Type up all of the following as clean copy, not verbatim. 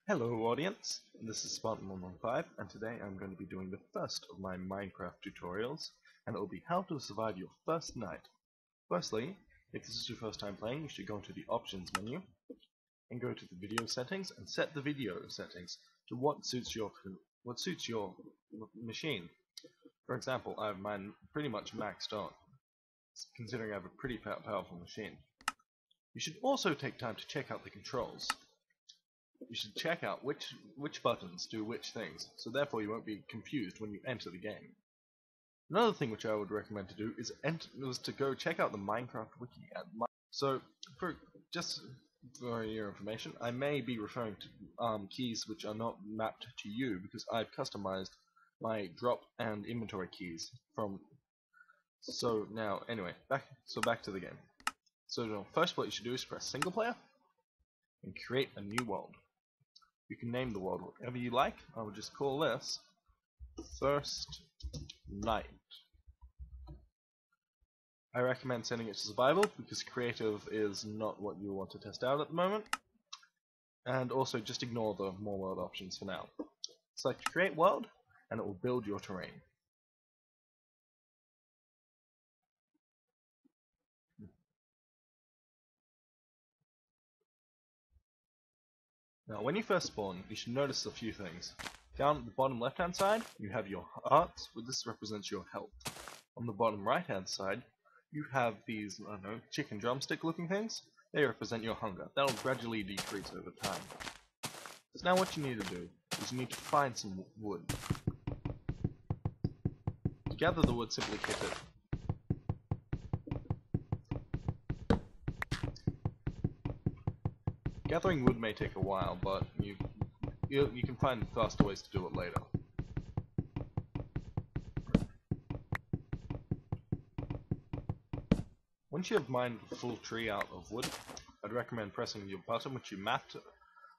Hello audience, this is Spartan115 and today I'm going to be doing the first of my Minecraft tutorials, and it will be how to survive your first night. Firstly, if this is your first time playing, you should go into the options menu and go to the video settings and set the video settings to what suits your machine. For example, I have mine pretty much maxed on, considering I have a pretty powerful machine. You should also take time to check out the controls. You should check out which buttons do which things, so therefore you won't be confused when you enter the game. Another thing which I would recommend to do is to go check out the Minecraft wiki at just for your information, I may be referring to keys which are not mapped to you because I've customized my drop and inventory keys from. So now, anyway, back to the game. So first, what you should do is press single player and create a new world. You can name the world whatever you like. I would just call this First Night. I recommend setting it to survival because creative is not what you want to test out at the moment. And also just ignore the more world options for now. Select create world and it will build your terrain. Now when you first spawn, you should notice a few things. Down at the bottom left hand side, you have your hearts, where this represents your health. On the bottom right hand side, you have these, I don't know, chicken drumstick looking things. They represent your hunger. That will gradually decrease over time. So now what you need to do is you need to find some wood. To gather the wood, simply hit it. Gathering wood may take a while, but you can find faster ways to do it later. Once you have mined the full tree out of wood, I'd recommend pressing your button which you mapped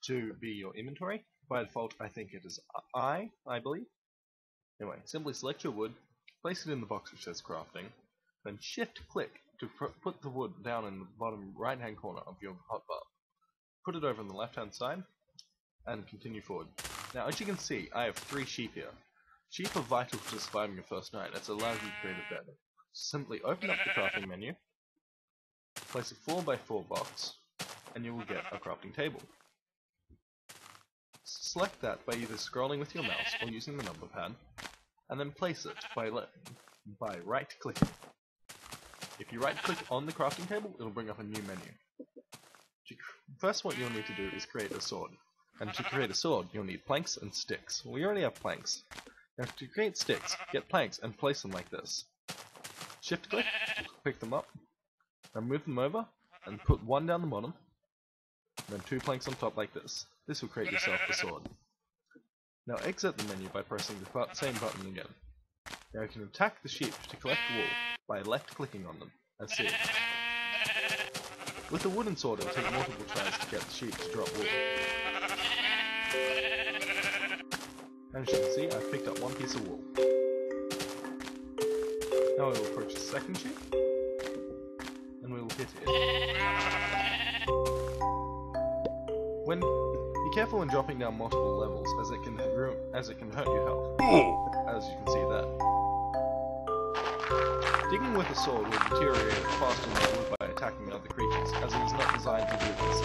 to be your inventory. By default, I think it is I believe. Anyway, simply select your wood, place it in the box which says crafting, then shift click to put the wood down in the bottom right hand corner of your hotbar. Put it over on the left hand side and continue forward. Now as you can see, I have 3 sheep here. Sheep are vital to surviving your first night as it allows you to create a bed. Simply open up the crafting menu, place a 4x4 box, and you will get a crafting table. Select that by either scrolling with your mouse or using the number pad, and then place it by right clicking. If you right click on the crafting table, it will bring up a new menu. First, what you'll need to do is create a sword. And to create a sword, you'll need planks and sticks. We already have planks. Now to create sticks, get planks and place them like this. Shift click, pick them up, and move them over, and put one down the bottom, and then 2 planks on top like this. This will create yourself the sword. Now exit the menu by pressing the same button again. Now you can attack the sheep to collect wool by left clicking on them, as seen. With a wooden sword, it will take multiple tries to get the sheep to drop wool. And as you can see, I've picked up 1 piece of wool. Now I will approach the second sheep, and we will hit it. Be careful when dropping down multiple levels, as it can hurt your health. As you can see there. Digging with a sword will deteriorate faster than wood by attacking other creatures, as it is not designed to do this.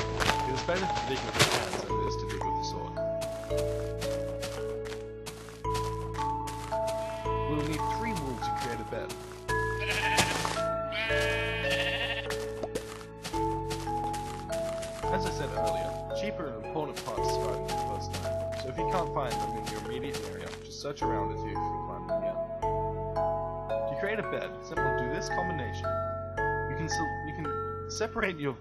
It is better to dig with your hands than it is to dig with a sword. We will need 3 wool to create a bed. As I said earlier, sheep are an important part of surviving the first night, so if you can't find them in your immediate area, just search around and see if you can find them again. To create a bed, simply do this combination. You can separate your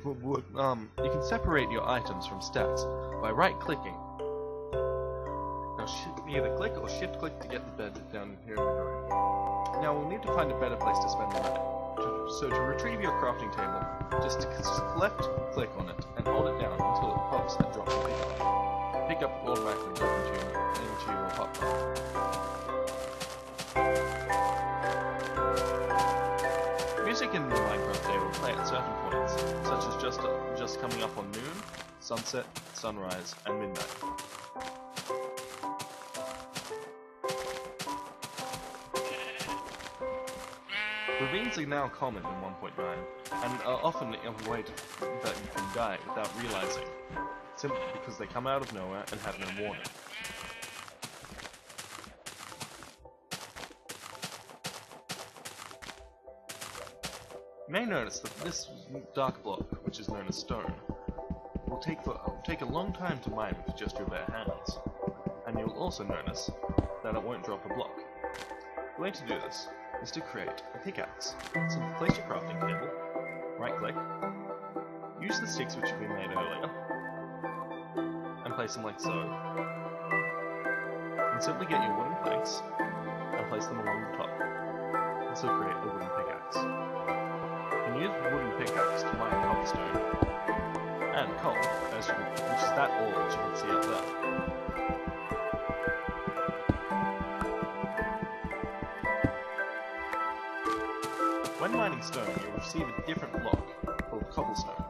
items from stats by right-clicking. Now either click or shift-click to get the bed down here in the room. Now we'll need to find a better place to spend the night. So to retrieve your crafting table, just left-click on it and hold it down until it pops and drops a pickup. Pickup automatically drop into your hotbar. Music in the Minecraft day will play at certain points, such as just coming up on noon, sunset, sunrise, and midnight. Ravines are now common in 1.9, and are often a way that you can die without realizing, simply because they come out of nowhere and have no warning. You may notice that this dark block, which is known as stone, will take a long time to mine with just your bare hands, and you'll also notice that it won't drop a block. The way to do this is to create a pickaxe. So place your crafting table, right click, use the sticks which we made earlier, and place them like so, and simply get your wooden planks and place them along the top. This will create a wooden pickaxe. You can use the wooden pickaxe to mine cobblestone and coal, which is that ore which you can see up there. When mining stone, you'll receive a different block called cobblestone.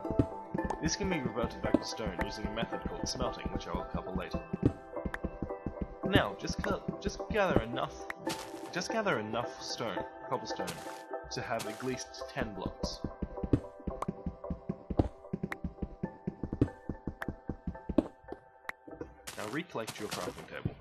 This can be reverted back to stone using a method called smelting, which I will cover later. Now, just gather enough cobblestone, to have at least 10 blocks. Now recollect your crafting table.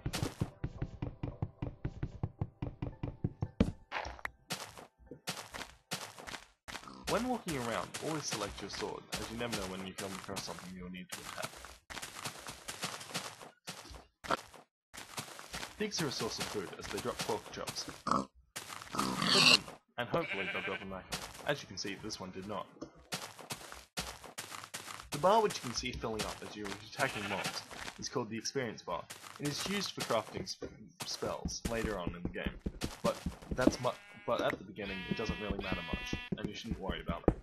When walking around, always select your sword, as you never know when you come across something you'll need to attack. Pigs are a source of food, as they drop pork chops. Hit them, and hopefully they'll drop a knife. As you can see, this one did not. The bar which you can see filling up as you're attacking mobs is called the experience bar. It is used for crafting spells later on in the game, but at the beginning it doesn't really matter much, and you shouldn't worry about it.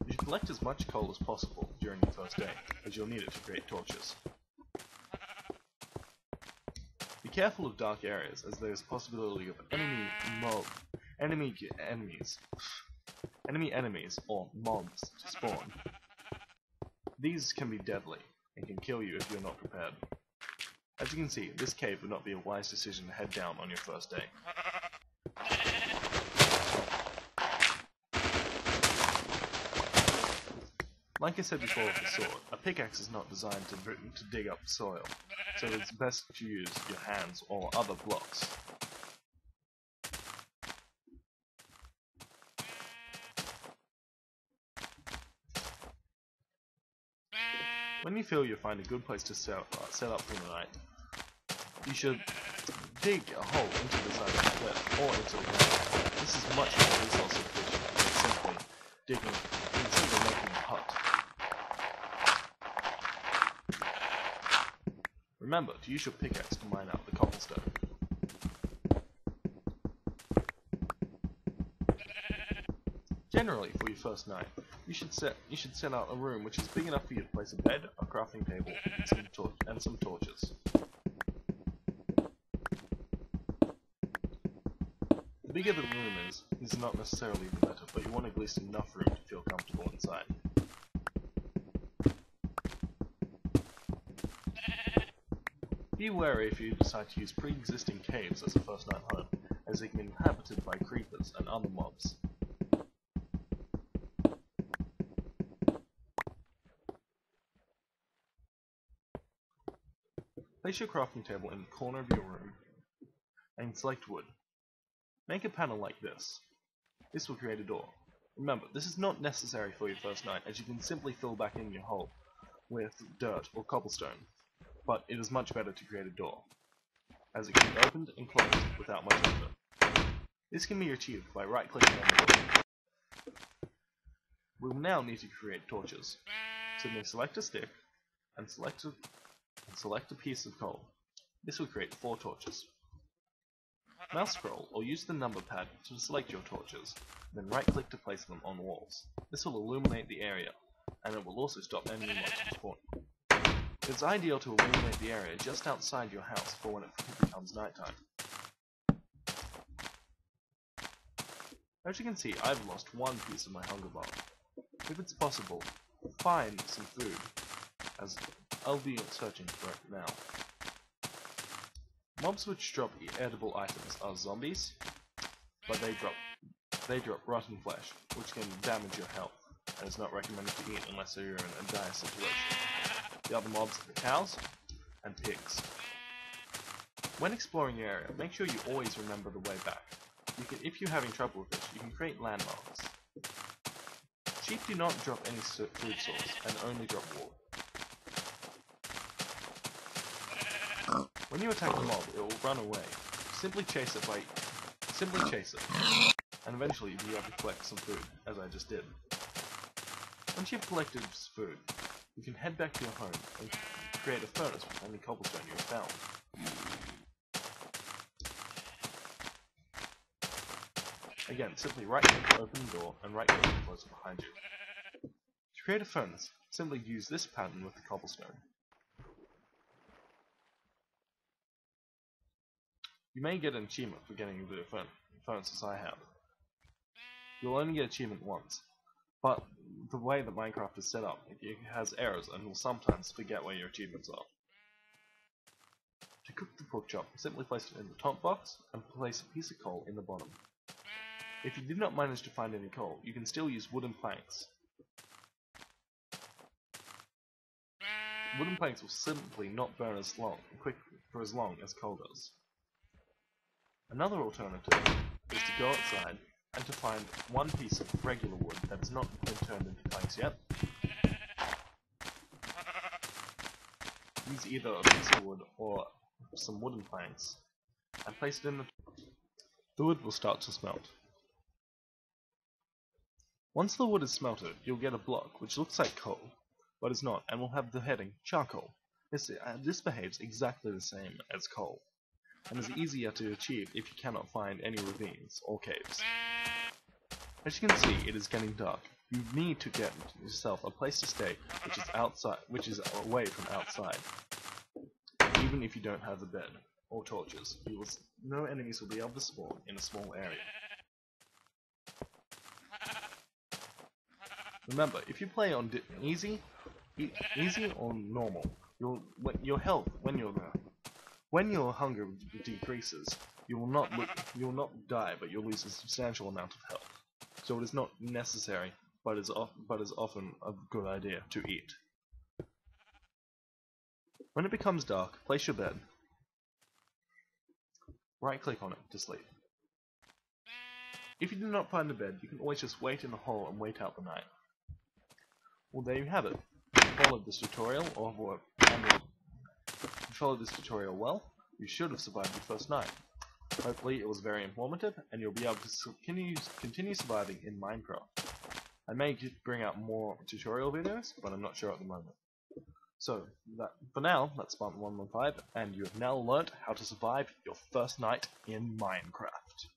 You should collect as much coal as possible during your first day, as you'll need it to create torches. Be careful of dark areas, as there is a possibility of enemy enemies, or mobs, to spawn. These can be deadly, and can kill you if you're not prepared. As you can see, this cave would not be a wise decision to head down on your first day. Like I said before with the sword, a pickaxe is not designed to dig up soil, so it's best to use your hands or other blocks. When you feel you'll find a good place to set up for the night, you should dig a hole into the side of the cliff or into the ground. This is much more resource efficient than simply making a hut. Remember to use your pickaxe to mine out the cobblestone. Generally, for your first night, you should set out a room which is big enough for you to place a bed, a crafting table, and some torches. The bigger the room is not necessarily the better, but you want at least enough room to feel comfortable inside. Be wary if you decide to use pre-existing caves as a first night home, as they can be inhabited by creepers and other mobs. Place your crafting table in the corner of your room, and select wood. Make a panel like this. This will create a door. Remember, this is not necessary for your first night, as you can simply fill back in your hole with dirt or cobblestone, but it is much better to create a door, as it can be opened and closed without much effort. This can be achieved by right-clicking on the door. We will now need to create torches. Simply select a stick, and select a piece of coal. This will create 4 torches. Mouse scroll or use the number pad to select your torches, then right click to place them on walls. This will illuminate the area, and it will also stop enemy mobs from spawning. It's ideal to illuminate the area just outside your house for when it becomes nighttime. As you can see, I've lost 1 piece of my hunger bar. If it's possible, find some food, as I'll be searching for it now. Mobs which drop edible items are zombies, but they drop rotten flesh, which can damage your health, and is not recommended to eat unless you're in a dire situation. The other mobs are the cows and pigs. When exploring your area, make sure you always remember the way back. If you're having trouble with this, you can create landmarks. Sheep do not drop any food source, and only drop water. When you attack the mob, it will run away. Simply chase it, and eventually you'll be able to collect some food, as I just did. Once you've collected food, you can head back to your home and create a furnace with any cobblestone you have found. Again, simply right-click to open the door and right-click to close it behind you. To create a furnace, simply use this pattern with the cobblestone. You may get an achievement for getting the furnace as I have. You'll only get achievement once, but the way that Minecraft is set up, it has errors and will sometimes forget where your achievements are. To cook the pork chop, simply place it in the top box and place a piece of coal in the bottom. If you did not manage to find any coal, you can still use wooden planks. Wooden planks will simply not burn for as long as coal does. Another alternative is to go outside and to find one piece of regular wood that has not been turned into planks yet. Use either a piece of wood or some wooden planks and place it in the wood will start to smelt. Once the wood is smelted, you'll get a block which looks like coal, but is not, and will have the heading charcoal. This behaves exactly the same as coal, and is easier to achieve if you cannot find any ravines or caves. As you can see, it is getting dark. You need to get yourself a place to stay which is away from outside. Even if you don't have a bed or torches, no enemies will be able to spawn in a small area. Remember, if you play on easy or normal, your health when your hunger decreases, you will not die, but you'll lose a substantial amount of health. So it is not necessary, but is often a good idea to eat. When it becomes dark, place your bed. Right-click on it to sleep. If you do not find a bed, you can always just wait in the hole and wait out the night. Well, there you have it. If you followed this tutorial well, you should have survived your first night. Hopefully it was very informative, and you'll be able to continue surviving in Minecraft. I may bring out more tutorial videos, but I'm not sure at the moment. So, for now, that's Spartan 115, and you have now learnt how to survive your first night in Minecraft.